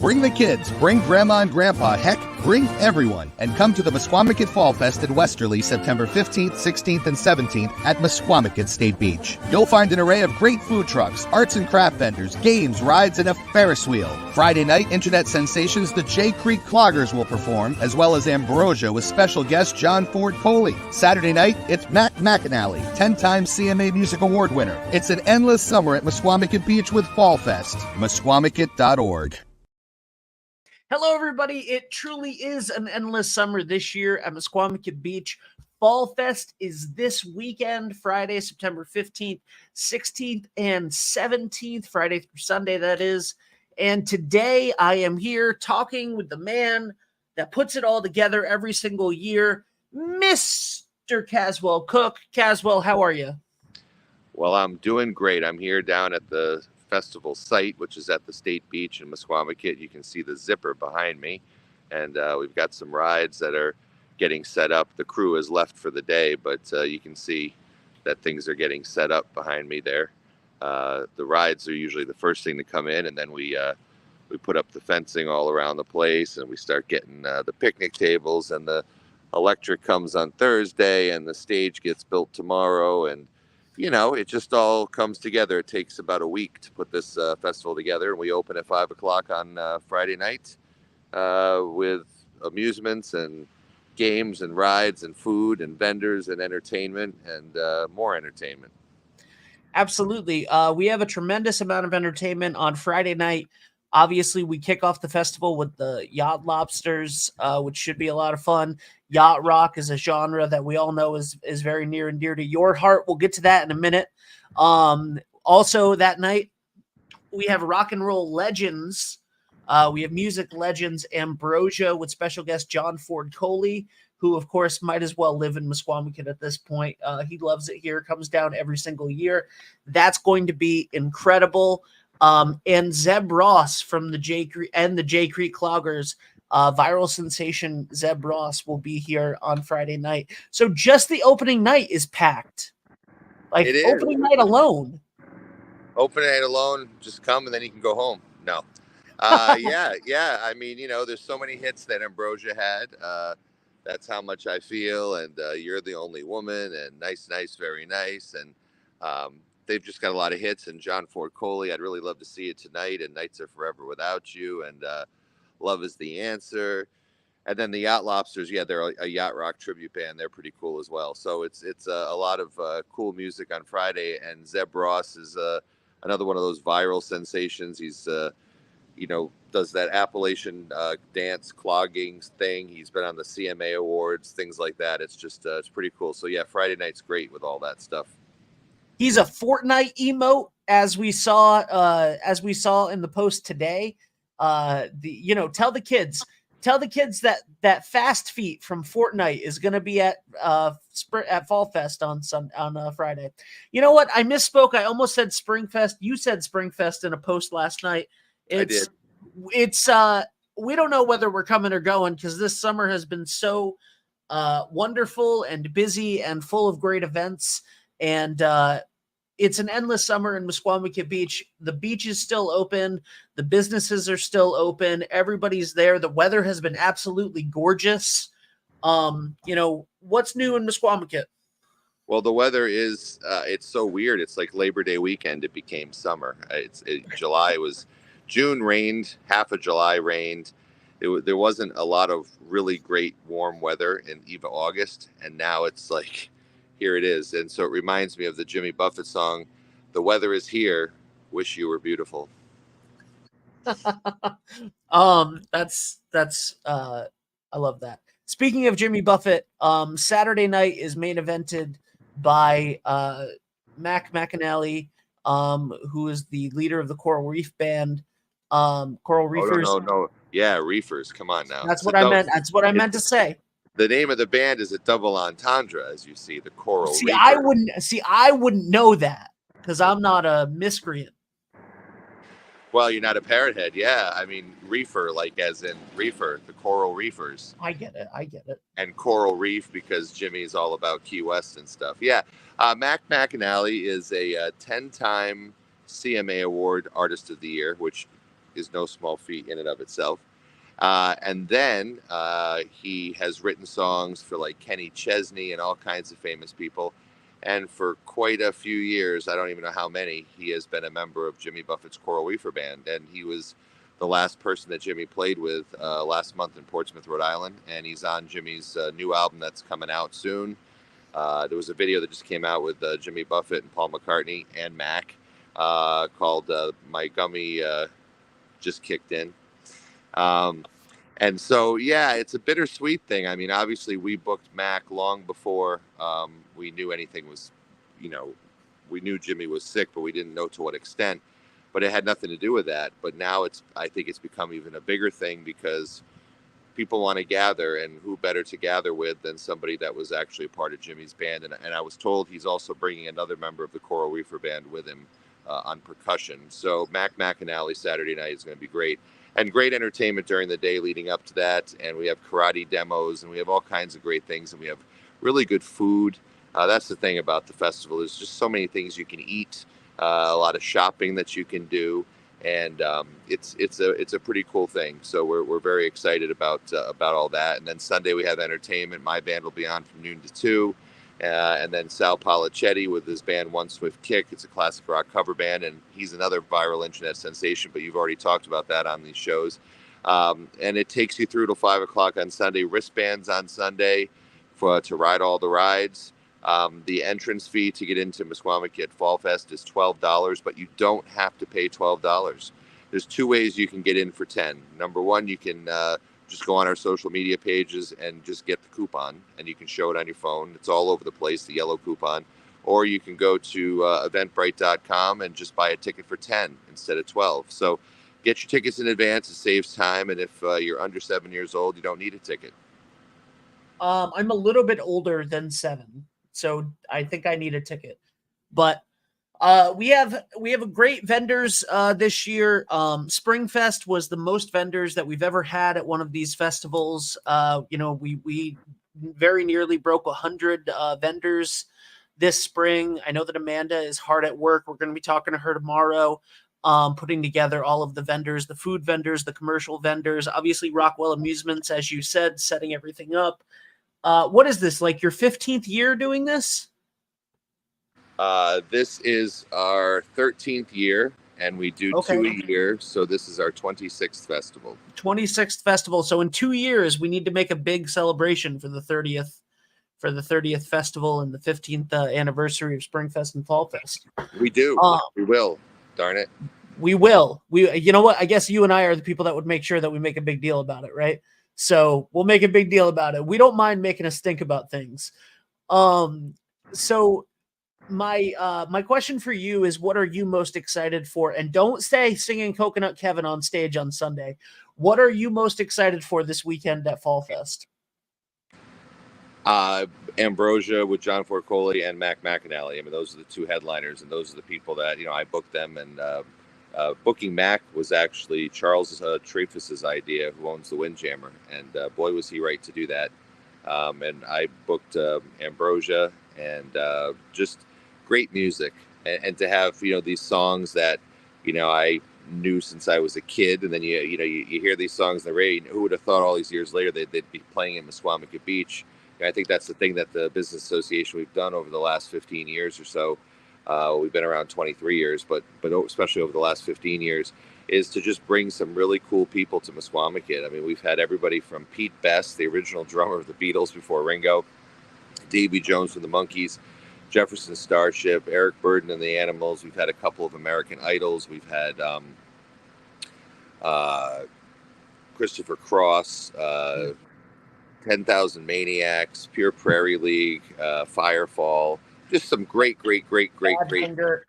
Bring the kids, bring grandma and grandpa, heck, bring everyone, and come to the Misquamicut Fallfest in Westerly September 15th, 16th, and 17th at Misquamicut State Beach. You'll find an array of great food trucks, arts and craft vendors, games, rides, and a Ferris wheel. Friday night, internet sensations the Jay Creek Cloggers will perform, as well as Ambrosia with special guest John Ford Coley. Saturday night, it's Mac McAnally, 10-time CMA Music Award winner. It's an endless summer at Misquamicut Beach with Fallfest. Misquamicut.org. Hello, everybody. It truly is an endless summer this year at Misquamicut Beach. Fall Fest is this weekend, Friday, September 15th, 16th, and 17th, Friday through Sunday, that is. And today I am here talking with the man that puts it all together every single year, Mr. Caswell Cooke. Caswell, how are you? Well, I'm doing great. I'm here down at the festival site, which is at the State Beach in Misquamicut. You can see the zipper behind me, and we've got some rides that are getting set up. The crew has left for the day, but you can see that things are getting set up behind me there. The rides are usually the first thing to come in, and then we put up the fencing all around the place, and we start getting the picnic tables, and the electric comes on Thursday, and the stage gets built tomorrow, and you know, it just all comes together. It takes about a week to put this festival together, and we open at 5 o'clock on Friday night with amusements and games and rides and food and vendors and entertainment and more entertainment. Absolutely. We have a tremendous amount of entertainment on Friday night. Obviously, we kick off the festival with the Yacht Lobsters, which should be a lot of fun. Yacht rock is a genre that we all know is very near and dear to your heart. We'll get to that in a minute. Also, that night, we have rock and roll legends. We have music legends Ambrosia with special guest John Ford Coley, who, of course, might as well live in Misquamicut at this point. He loves it here, comes down every single year. That's going to be incredible. And Zeb Ross from the Jay Creek Cloggers, viral sensation Zeb Ross will be here on Friday night. So just the opening night is packed. Like opening night alone. Opening night alone, just come and then you can go home. No. Yeah. I mean, you know, there's so many hits that Ambrosia had. That's How Much I Feel, and You're the Only Woman, and Nice, Very Nice, and they've just got a lot of hits. And John Ford Coley, I'd really love to see it tonight, and Nights Are Forever Without You, and Love Is the Answer. And then the Yacht Lobsters, yeah, they're a yacht rock tribute band. They're pretty cool as well. So it's a lot of cool music on Friday. And Zeb Ross is another one of those viral sensations. He's does that Appalachian dance clogging thing. He's been on the CMA Awards, things like that. It's just it's pretty cool. So yeah, Friday night's great with all that stuff. He's a Fortnite emote, as we saw in the post today. Tell the kids that Fast Feet from Fortnite is going to be at Fall Fest on Friday. You know what? I misspoke. I almost said Springfest. You said Springfest in a post last night. I did. It's we don't know whether we're coming or going because this summer has been so wonderful and busy and full of great events. And it's an endless summer in Misquamicut Beach. The beach is still open. The businesses are still open. Everybody's there. The weather has been absolutely gorgeous. What's new in Misquamicut? Well, the weather is, it's so weird. It's like Labor Day weekend. It became summer. June rained, half of July rained. There wasn't a lot of really great warm weather in even August. And now it's like, here it is. And so it reminds me of the Jimmy Buffett song, "The Weather Is Here, Wish You Were Beautiful." I love that. Speaking of Jimmy Buffett, Saturday night is main evented by Mac McAnally, who is the leader of the Coral Reef Band. Coral Reefers. Oh, no. Yeah, Reefers. Come on now. That's what I meant. That's what I meant to say. The name of the band is a double entendre, as you see, the Coral Reefers. I wouldn't know that because I'm not a miscreant. Well, you're not a parrot head. Yeah. I mean, reefer, like as in reefer, the Coral Reefers. I get it. And Coral Reef because Jimmy's all about Key West and stuff. Yeah. Mac McAnally is a 10-time CMA Award Artist of the Year, which is no small feat in and of itself. And then he has written songs for like Kenny Chesney and all kinds of famous people. And for quite a few years, I don't even know how many, he has been a member of Jimmy Buffett's Coral Reefer Band. And he was the last person that Jimmy played with last month in Portsmouth, Rhode Island. And he's on Jimmy's new album that's coming out soon. There was a video that just came out with Jimmy Buffett and Paul McCartney and Mac called My Gummy Just Kicked In. And so, yeah, it's a bittersweet thing. I mean, obviously, we booked Mac long before we knew anything was, we knew Jimmy was sick, but we didn't know to what extent. But it had nothing to do with that. But now I think it's become even a bigger thing because people want to gather, and who better to gather with than somebody that was actually a part of Jimmy's band. And I was told he's also bringing another member of the Coral Reefer Band with him on percussion. So Mac McAnally Saturday night is going to be great. And great entertainment during the day leading up to that. And we have karate demos, and we have all kinds of great things. And we have really good food. That's the thing about the festival. There's just so many things you can eat, a lot of shopping that you can do. And it's a pretty cool thing. So we're very excited about all that. And then Sunday we have entertainment. My band will be on from noon to 2. And then Sal Polichetti with his band One Swift Kick. It's a classic rock cover band, and he's another viral internet sensation, but you've already talked about that on these shows. And it takes you through till 5 o'clock on Sunday. Wristbands on Sunday to ride all the rides. The entrance fee to get into Misquamicut Fallfest is $12, but you don't have to pay $12. There's two ways you can get in for $10. Number one, you can just go on our social media pages and just get the coupon, and you can show it on your phone. It's all over the place, the yellow coupon. Or you can go to eventbrite.com and just buy a ticket for 10 instead of 12. So get your tickets in advance. It saves time. And if you're under 7 years old, you don't need a ticket. I'm a little bit older than 7, so I think I need a ticket. But we have great vendors this year. Springfest was the most vendors that we've ever had at one of these festivals. We very nearly broke 100 vendors this spring. I know that Amanda is hard at work. We're going to be talking to her tomorrow, putting together all of the vendors, the food vendors, the commercial vendors, obviously Rockwell Amusements, as you said, setting everything up. What is this, like your 15th year doing this? This is our 13th year, and we do 2 a year. So this is our 26th festival. 26th festival. So in 2 years, we need to make a big celebration for the 30th festival and the 15th anniversary of Springfest and Fallfest. We do. We will. Darn it. We will. You know what? I guess you and I are the people that would make sure that we make a big deal about it, right? So we'll make a big deal about it. We don't mind making a stink about things. So my question for you is, what are you most excited for? And don't stay singing Coconut Kevin on stage on Sunday. What are you most excited for this weekend at Fallfest? Ambrosia with John Forcoli and Mac McAnally. I mean, those are the two headliners, and those are the people that, I booked them. And booking Mac was actually Charles Trefus's idea, who owns the Windjammer. And boy, was he right to do that. And I booked Ambrosia, and just great music. And to have, these songs that, I knew since I was a kid. And then, you hear these songs on the radio. Who would have thought all these years later they'd be playing in Misquamicut Beach? I think that's the thing that the Business Association we've done over the last 15 years or so. We've been around 23 years, but especially over the last 15 years, is to just bring some really cool people to Misquamicut. I mean, we've had everybody from Pete Best, the original drummer of the Beatles before Ringo, Davy Jones from the Monkees, Jefferson Starship, Eric Burden and the Animals. We've had a couple of American Idols. We've had Christopher Cross, 10,000 Maniacs, Pure Prairie League, Firefall. Just some great. Bad Finger.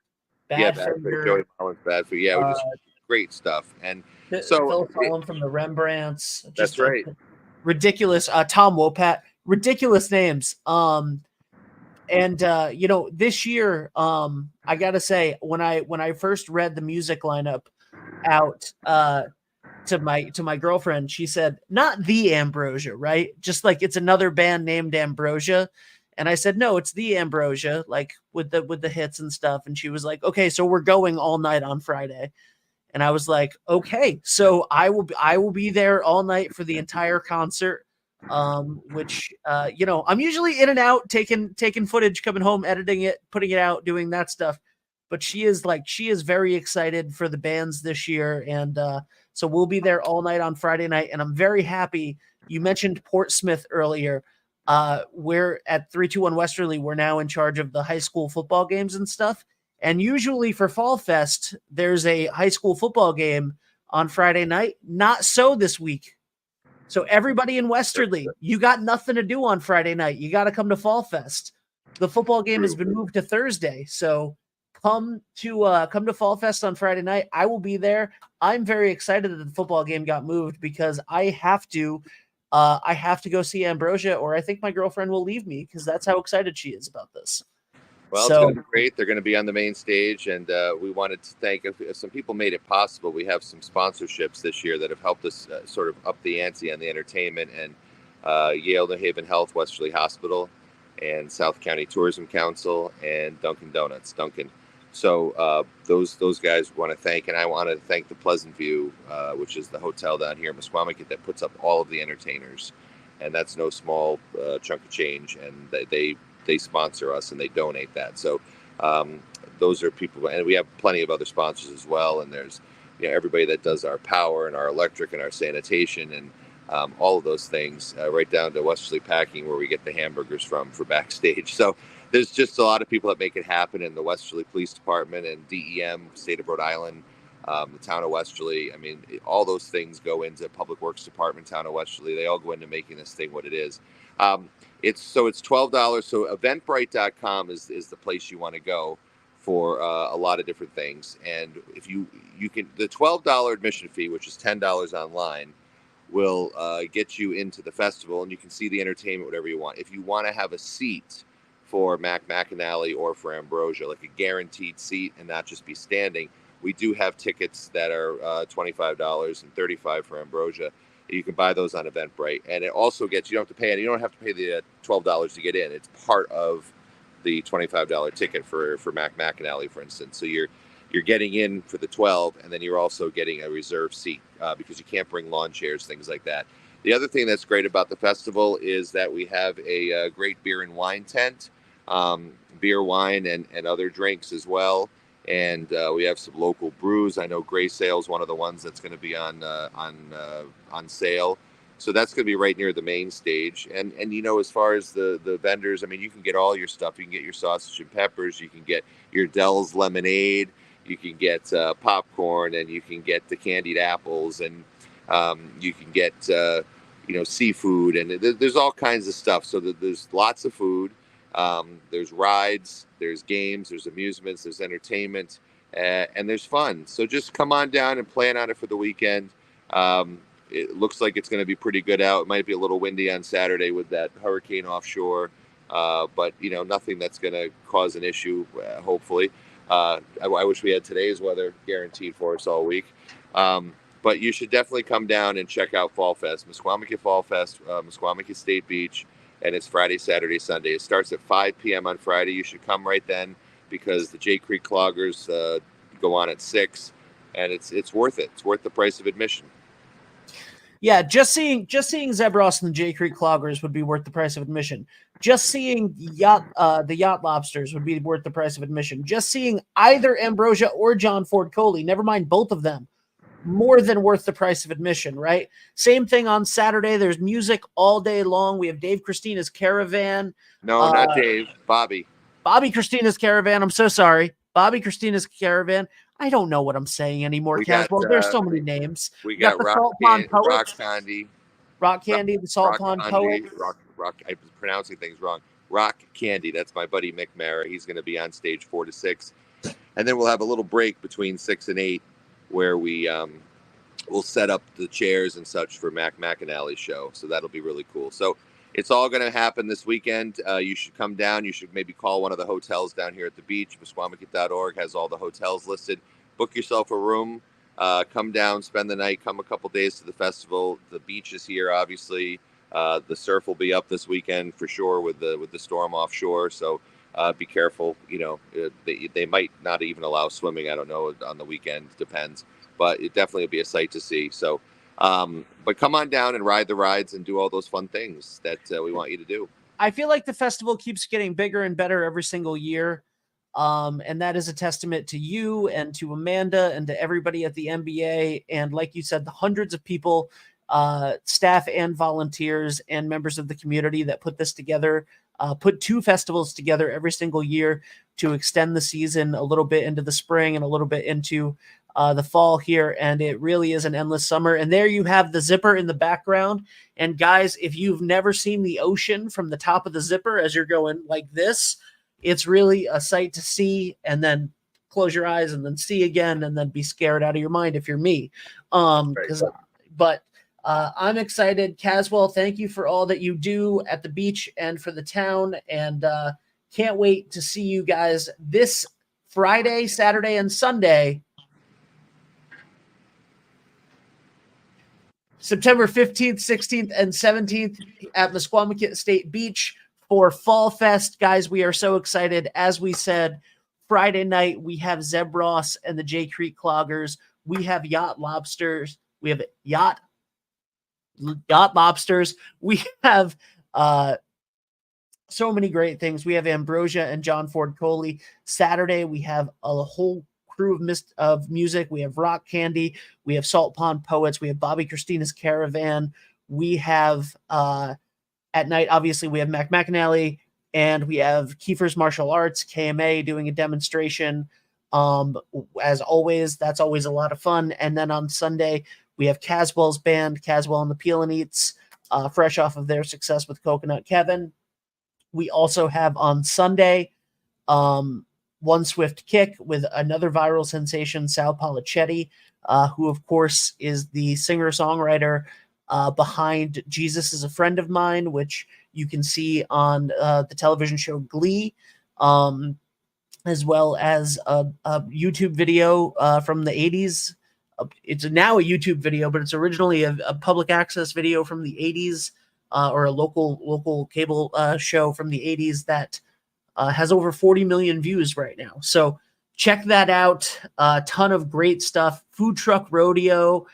Joey Mullins, Bad Finger. Yeah, just great stuff. And so Phil Collin from the Rembrandts. That's right. Ridiculous. Tom Wopat. Ridiculous names. This year, I gotta say, when I first read the music lineup out to my girlfriend, she said, not the Ambrosia, right? Just like it's another band named Ambrosia. And I said, no, it's the Ambrosia, like with the hits and stuff. And she was like, okay, so we're going all night on Friday. And I was like, okay, so I will be there all night for the entire concert. Which I'm usually in and out, taking footage, coming home, editing it, putting it out, doing that stuff. But she is very excited for the bands this year, and so we'll be there all night on Friday night. And I'm very happy. You mentioned Portsmouth earlier. We're at 321 Westerly. We're now in charge of the high school football games and stuff. And usually for Fall Fest, there's a high school football game on Friday night. Not so this week. So everybody in Westerly, you got nothing to do on Friday night. You got to come to Fall Fest. The football game has been moved to Thursday. So come to Fall Fest on Friday night. I will be there. I'm very excited that the football game got moved because I have to go see Ambrosia, or I think my girlfriend will leave me because that's how excited she is about this. Well, it's going to be great. They're going to be on the main stage, and we wanted to thank if some people made it possible. We have some sponsorships this year that have helped us sort of up the ante on the entertainment, and Yale New Haven Health, Westerly Hospital, and South County Tourism Council, and Dunkin' Donuts. So those guys want to thank, and I want to thank the Pleasant View, which is the hotel down here in Misquamicut that puts up all of the entertainers, and that's no small chunk of change, and they sponsor us and they donate that. So those are people, and we have plenty of other sponsors as well. And there's everybody that does our power and our electric and our sanitation and all of those things, right down to Westerly Packing, where we get the hamburgers from for backstage. So there's just a lot of people that make it happen, in the Westerly Police Department and DEM, State of Rhode Island, the town of Westerly. I mean, all those things go into Public Works Department, town of Westerly. They all go into making this thing what it is. It's $12. So Eventbrite.com is the place you want to go for a lot of different things. And if you can, the $12 admission fee, which is $10 online, will get you into the festival, and you can see the entertainment, whatever you want. If you want to have a seat for Mac McAnally or for Ambrosia, like a guaranteed seat and not just be standing, we do have tickets that are $25 and $35 for Ambrosia. You can buy those on Eventbrite, and it also gets, you don't have to pay, you don't have to pay the $12 to get in. It's part of the $25 ticket for Mac McAnally, for instance. So you're getting in for the 12, and then you're also getting a reserved seat because you can't bring lawn chairs, things like that. The other thing that's great about the festival is that we have a great beer and wine tent, beer, wine, and other drinks as well. And we have some local brews. I know Gray Sale is one of the ones that's going to be on sale. So that's going to be right near the main stage. And as far as the vendors, I mean, you can get all your stuff. You can get your sausage and peppers. You can get your Dell's lemonade. You can get popcorn, and you can get the candied apples, and you can get seafood, and there's all kinds of stuff. So there's lots of food. There's rides, there's games, there's amusements, there's entertainment, and there's fun. So just come on down and plan on it for the weekend. It looks like it's going to be pretty good out. It might be a little windy on Saturday with that hurricane offshore, but nothing that's going to cause an issue, hopefully. I wish we had today's weather guaranteed for us all week. But you should definitely come down and check out Fall Fest, Misquamicut Fall Fest, Misquamicut State Beach. And it's Friday, Saturday, Sunday. It starts at 5 p.m. on Friday. You should come right then, because the J Creek Cloggers go on at 6, and it's worth it. It's worth the price of admission. Yeah, just seeing Zeb Ross and the J Creek Cloggers would be worth the price of admission. Just seeing the Yacht Lobsters would be worth the price of admission. Just seeing either Ambrosia or John Ford Coley, never mind both of them, more than worth the price of admission, right? Same thing on Saturday. There's music all day long. We have Dave Christina's Caravan. No, not Dave. Bobby Christina's Caravan. I'm so sorry. Bobby Christina's Caravan. I don't know what I'm saying anymore, Caswell. There's so many names. We got Rock Candy, the Salt Pond Poet. Rock. I'm pronouncing things wrong. Rock Candy. That's my buddy Mick Mara. He's going to be on stage 4 to 6, and then we'll have a little break between 6 and 8, where we we'll set up the chairs and such for Mac McAnally's show. So that'll be really cool. So it's all going to happen this weekend. You should come down. You should maybe call one of the hotels down here at the beach. Misquamicut.org has all the hotels listed. Book yourself a room. Come down, spend the night, come a couple days to the festival. The beach is here, obviously. The surf will be up this weekend for sure with the storm offshore. So be careful. They might not even allow swimming. I don't know, on the weekend. Depends. but it definitely will be a sight to see. So, but come on down and ride the rides and do all those fun things that we want you to do. I feel like the festival keeps getting bigger and better every single year. And that is a testament to you and to Amanda and to everybody at the NBA. And like you said, the hundreds of people, staff and volunteers and members of the community that put this together, put two festivals together every single year to extend the season a little bit into the spring and a little bit into the fall here. And it really is an endless summer. And there you have the zipper in the background. And guys, if you've never seen the ocean from the top of the zipper as you're going like this, it's really a sight to see, and then close your eyes and then see again, and then be scared out of your mind if you're me. But I'm excited. Caswell, thank you for all that you do at the beach and for the town. And can't wait to see you guys this Friday, Saturday, and Sunday. September 15th, 16th, and 17th at Misquamicut State Beach for Fallfest. Guys, we are so excited. As we said, Friday night, we have Zeb Ross and the J Creek Cloggers. We have Yacht Lobsters. We have Yacht Lobsters. We have so many great things. We have Ambrosia and John Ford Coley. Saturday, we have a whole crew of music. We have Rock Candy. We have Salt Pond Poets. We have Bobby Christina's Caravan. We have at night, obviously, we have Mac McAnally, and we have Kiefer's Martial Arts, KMA, doing a demonstration. As always, that's always a lot of fun. And then on Sunday, we have Caswell's band, Caswell and the Peel and Eats, fresh off of their success with Coconut Kevin. We also have on Sunday, One Swift Kick with another viral sensation, Sal Polichetti, who, of course, is the singer-songwriter behind Jesus is a Friend of Mine, which you can see on the television show Glee, as well as a YouTube video from the 80s. It's now a YouTube video, but it's originally a public access video from the 80s, or a local cable show from the 80s that has over 40 million views right now. So check that out. A ton of great stuff. Food truck rodeo,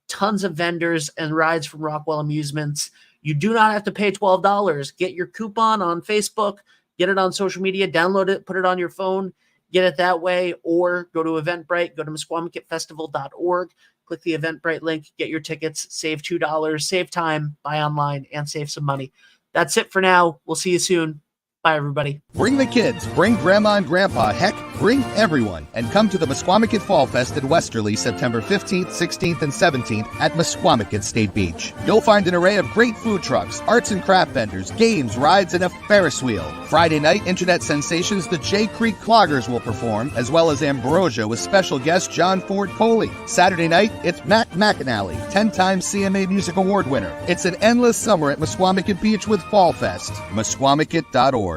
tons of vendors and rides from Rockwell Amusements. You do not have to pay $12. Get your coupon on Facebook, get it on social media, download it, put it on your phone, get it that way, or go to Eventbrite, go to MisquamiCutFestival.org, click the Eventbrite link, get your tickets, save $2, save time, buy online, and save some money. That's it for now. We'll see you soon. Bye, everybody. Bring the kids, bring grandma and grandpa, heck, bring everyone, and come to the Misquamicut Fall Fest in Westerly September 15th, 16th, and 17th at Misquamicut State Beach. You'll find an array of great food trucks, arts and craft vendors, games, rides, and a Ferris wheel. Friday night, internet sensations the J Creek Cloggers will perform, as well as Ambrosia with special guest John Ford Coley. Saturday night, it's Mac McAnally, 10-time CMA Music Award winner. It's an endless summer at Misquamicut Beach with Fall Fest. Misquamicut.org.